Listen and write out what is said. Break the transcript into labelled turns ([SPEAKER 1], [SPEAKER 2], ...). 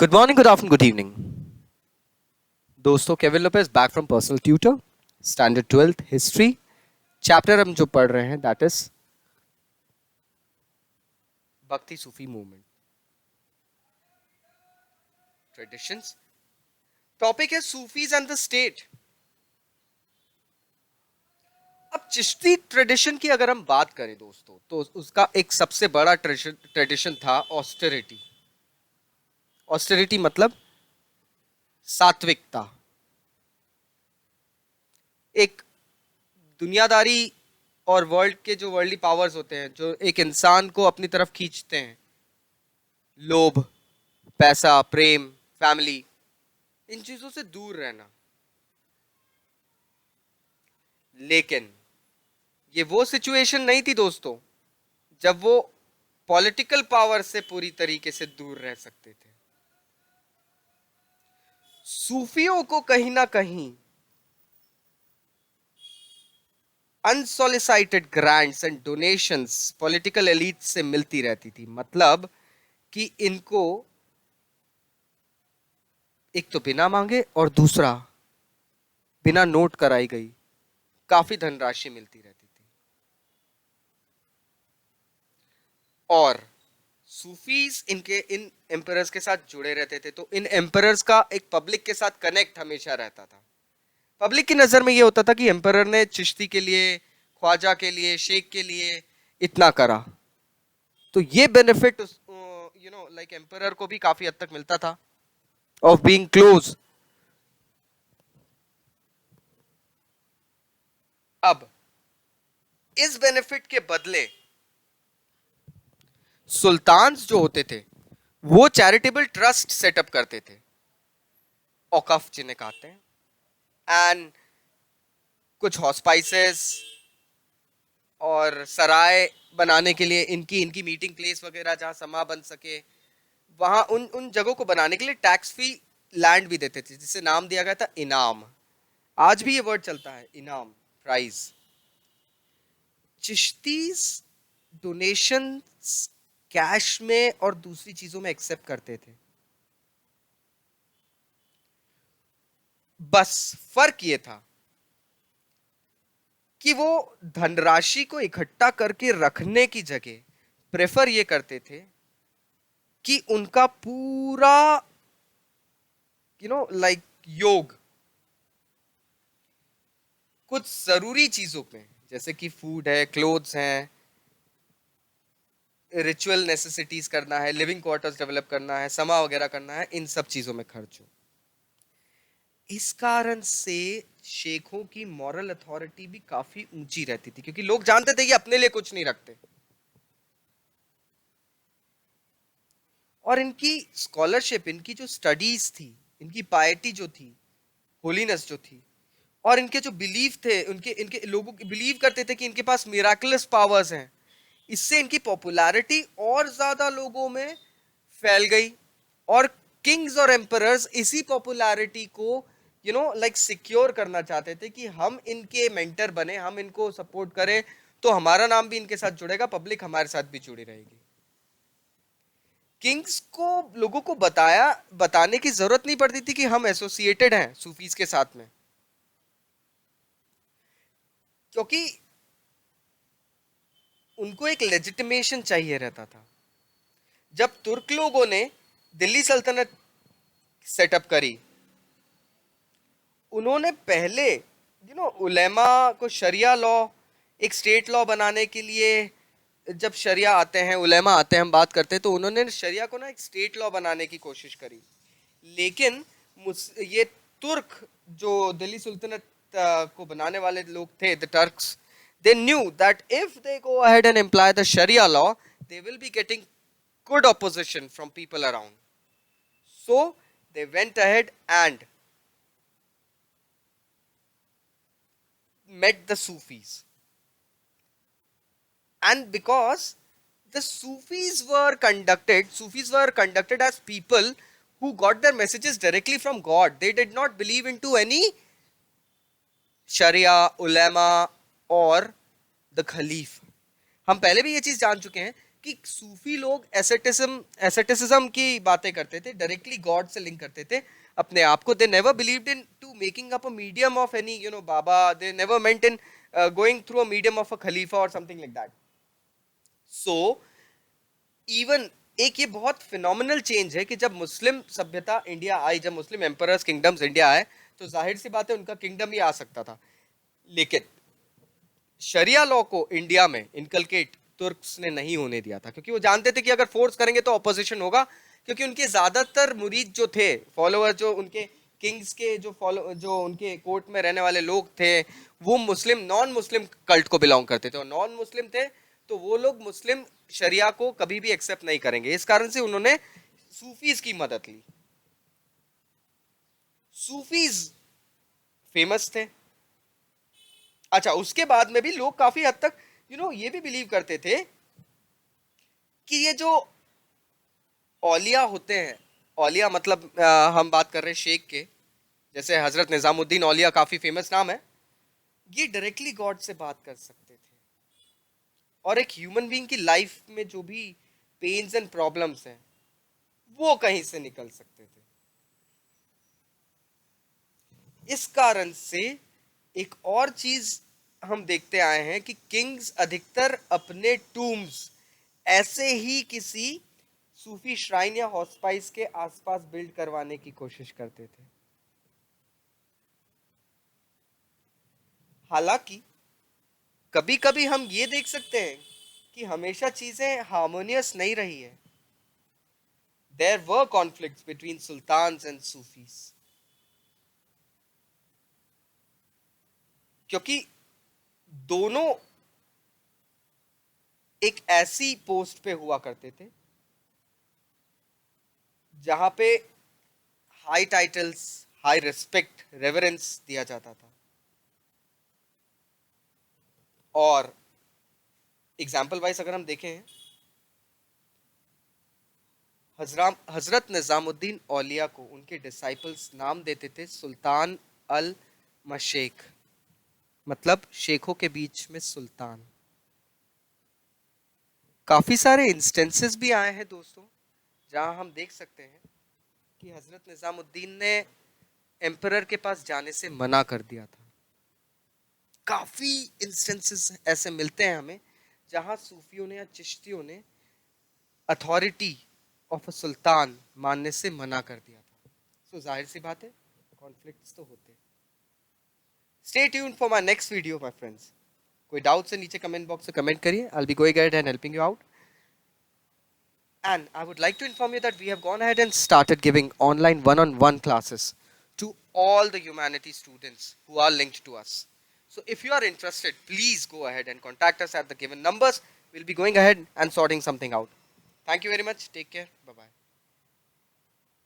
[SPEAKER 1] Good morning, good afternoon, good evening दोस्तों। Kevin Lopez back from personal tutor, standard 12th history. Chapter हम जो पढ़ रहे हैं that is Bhakti Sufi movement traditions. Topic है सूफीज एंड द स्टेट। अब चिश्ती ट्रेडिशन की अगर हम बात करें दोस्तों, तो उसका एक सबसे बड़ा ट्रेडिशन था ऑस्टेरिटी। ऑस्टेरिटी मतलब सात्विकता। एक दुनियादारी और वर्ल्ड के जो वर्ल्डली पावर्स होते हैं जो एक इंसान को अपनी तरफ खींचते हैं, लोभ, पैसा, प्रेम, फैमिली, इन चीजों से दूर रहना। लेकिन ये वो सिचुएशन नहीं थी दोस्तों जब वो पॉलिटिकल पावर से पूरी तरीके से दूर रह सकते थे। सूफियों को कहीं ना कहीं unsolicited grants and donations political elite से मिलती रहती थी। मतलब कि इनको एक तो बिना मांगे और दूसरा बिना नोट कराई गई काफी धनराशि मिलती रहती थी। और सूफीज इनके इन एम्परर्स के साथ जुड़े रहते थे, तो इन एम्परर्स का एक पब्लिक के साथ कनेक्ट हमेशा रहता था। पब्लिक की नजर में यह होता था कि एम्परर ने चिश्ती के लिए, ख्वाजा के लिए, शेख के लिए इतना करा, तो ये बेनिफिट लाइक एम्परर को भी काफी हद तक मिलता था ऑफ बीइंग क्लोज। अब इस बेनिफिट के बदले सुल्तान जो होते थे वो चैरिटेबल ट्रस्ट सेटअप करते थे, औकफ जिन्हें कहते हैं, एंड कुछ हॉस्पाइसेस और सराय बनाने के लिए इनकी इनकी मीटिंग प्लेस वगैरह जहां समा बन सके, वहां उन उन जगहों को बनाने के लिए टैक्स फ्री लैंड भी देते थे, जिसे नाम दिया गया था इनाम। आज भी ये वर्ड चलता है, इनाम, प्राइज। चिश्तीज डोनेशन कैश में और दूसरी चीजों में एक्सेप्ट करते थे। बस फर्क ये था कि वो धनराशि को इकट्ठा करके रखने की जगह प्रेफर ये करते थे कि उनका पूरा लाइक योग कुछ जरूरी चीजों में, जैसे कि फूड है, क्लोथ्स हैं, रिचुअल नेसेसिटीज करना है, लिविंग क्वार्टर्स डेवलप करना है, समा वगैरह करना है, इन सब चीजों में खर्च हो। इस कारण से शेखों की मॉरल अथॉरिटी भी काफी ऊंची रहती थी, क्योंकि लोग जानते थे कि अपने लिए कुछ नहीं रखते। और इनकी स्कॉलरशिप, इनकी जो स्टडीज थी, इनकी पायटी जो थी, होलीनेस जो थी, और इनके जो बिलीफ थे, उनके इनके लोगों बिलीव करते थे कि इनके पास मिराकुलस पावर्स हैं, इससे इनकी पॉपुलैरिटी और ज्यादा लोगों में फैल गई। और किंग्स और एम्परर्स इसी पॉपुलैरिटी को लाइक सिक्योर करना चाहते थे कि हम इनके मेंटर बने, हम इनको सपोर्ट करें, तो हमारा नाम भी इनके साथ जुड़ेगा, पब्लिक हमारे साथ भी जुड़ी रहेगी। किंग्स को लोगों को बताने की जरूरत नहीं पड़ती थी कि हम एसोसिएटेड हैं सूफीज के साथ में, क्योंकि उनको एक लेजिटिमेशन चाहिए रहता था। जब तुर्क लोगों ने दिल्ली सल्तनत सेटअप करी, उन्होंने पहले उलेमा को शरिया लॉ, एक स्टेट लॉ बनाने के लिए, जब शरिया आते हैं, उलेमा आते हैं, हम बात करते हैं, तो उन्होंने शरिया को ना एक स्टेट लॉ बनाने की कोशिश करी। लेकिन ये तुर्क जो दिल्ली सुल्तनत को बनाने वाले लोग थे, the Turks, they knew that if they go ahead and imply the Sharia law, they will be getting good opposition from people around. So they went ahead and met the Sufis. And because the Sufis were conducted as people who got their messages directly from God. They did not believe into any Sharia, ulama और the खलीफ। हम पहले भी ये चीज जान चुके हैं कि सूफी लोग एसेटिसिज्म की बातें करते थे, डायरेक्टली गॉड से लिंक करते थे अपने आप को. They never believed in to making up a medium of any baba. They never meant in going through a medium of a khalifa और something like that. So even एक ये बहुत फिनोमिनल चेंज है कि जब मुस्लिम सभ्यता इंडिया आई, जब मुस्लिम एम्परर्स किंगडम्स इंडिया आए, तो जाहिर सी बात है उनका किंगडम ही आ सकता था. लेकिन शरिया लॉ को इंडिया में इनकलकेट तुर्क्स ने नहीं होने दिया था, क्योंकि वो जानते थे कि अगर फोर्स करेंगे तो ऑपोजिशन होगा. क्योंकि उनके ज्यादातर मुरीद जो थे, फॉलोअर, जो उनके किंग्स के जो उनके कोर्ट में रहने वाले लोग थे, वो मुस्लिम, नॉन मुस्लिम कल्ट को बिलोंग करते थे. और नॉन मुस्लिम थे तो वो लोग मुस्लिम शरिया को कभी भी एक्सेप्ट नहीं करेंगे. इस कारण से उन्होंने सूफीज की मदद ली. सूफीज फेमस थे. अच्छा, उसके बाद में भी लोग काफी हद तक ये भी बिलीव करते थे कि ये जो औलिया होते हैं, औलिया मतलब हम बात कर रहे हैं शेख के, जैसे हजरत निजामुद्दीन औलिया काफी फेमस नाम है, ये डायरेक्टली गॉड से बात कर सकते थे. और एक ह्यूमन बीइंग की लाइफ में जो भी पेन्स एंड प्रॉब्लम्स हैं, वो कहीं से निकल सकते थे. इस कारण से एक और चीज हम देखते आए हैं कि किंग्स अधिकतर अपने टूम्स ऐसे ही किसी सूफी श्राइन या हॉस्पाइस के आसपास बिल्ड करवाने की कोशिश करते थे. हालांकि कभी कभी हम ये देख सकते हैं कि हमेशा चीजें हार्मोनियस नहीं रही है. There were conflicts between sultans and Sufis, क्योंकि दोनों एक ऐसी पोस्ट पे हुआ करते थे जहां पे high titles, high respect, reverence दिया जाता था. और एग्जाम्पल वाइज अगर हम देखें, हजरत निजामुद्दीन औलिया को उनके डिसाइपल्स नाम देते थे सुल्तान अल मशेख, मतलब शेखों के बीच में सुल्तान. काफी सारे इंस्टेंसेस भी आए हैं दोस्तों, जहां हम देख सकते हैं कि हजरत निजामुद्दीन ने एम्परर के पास जाने से मना कर दिया था. काफी इंस्टेंसेस ऐसे मिलते हैं हमें जहां सूफियों ने या चिश्तियों ने अथॉरिटी ऑफ अ सुल्तान मानने से मना कर दिया था. सो जाहिर सी बात है, कॉन्फ्लिक्ट्स तो होते हैं. Stay tuned for my next video my friends. कोई डाउट्स है नीचे कमेंट बॉक्स में कमेंट करिए. I will be going ahead and helping you out. And I would like to inform you that we have gone ahead and started giving online one-on-one classes to all the humanity students who are linked to us. So if you are interested, please go ahead and contact us at the given numbers. We'll be going ahead and sorting something out. Thank you very much. Take care. Bye-bye.